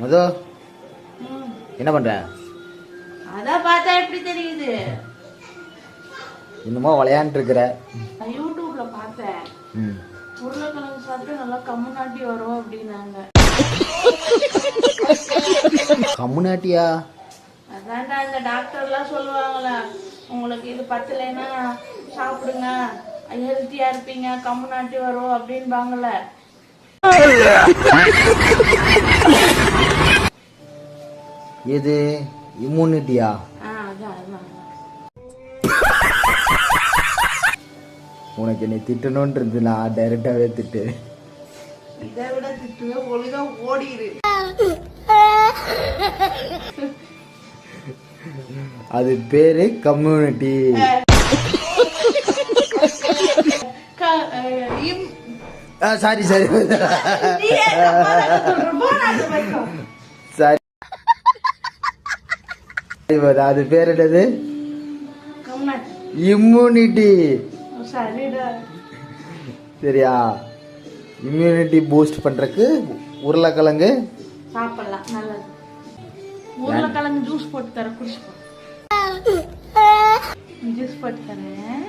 மது என்ன பண்ற? அதான் பார்த்தா எப்படி தெரியுது? இன்னுமா விளையாண்டு இருக்கிற? யூடியூப்ல பார்த்தேன். உருளைக்கிழங்கு சாப்பிட்டு நல்லா கம்முனாட்டி வரும் அப்படின்னாங்க. கம்முனாட்டியா? அதான்டா இந்த டாக்டர்லாம் சொல்லுவாங்களே, உங்களுக்கு இது பத்தலைன்னா சாப்பிடுங்க, ஹெல்த்தியா இருப்பீங்க, கம்முனாட்டி வரும் அப்படின்பாங்கல்ல. எது இம்யூனிட்டியா? உனக்கு என்னை திட்டணும்ன்றது நான் டைரக்டாவே திட்டு. இதை விட திட்டுவே ஒழுங்கா ஓடிடு. அது பேரு கம்யூனிட்டி. சாரி சாரி சாரி, அது பேர் என்னது? இம்யூனிட்டி. சரியா? இம்யூனிட்டி பூஸ்ட் பண்றதுக்கு உருளைக்கிழங்கு சாப்பிடலாம், நல்லது. உருளைக்கிழங்கு ஜூஸ் போட்டு தர, குடிச்சுக்கோ. ஜூஸ் போட்டு தரேன்.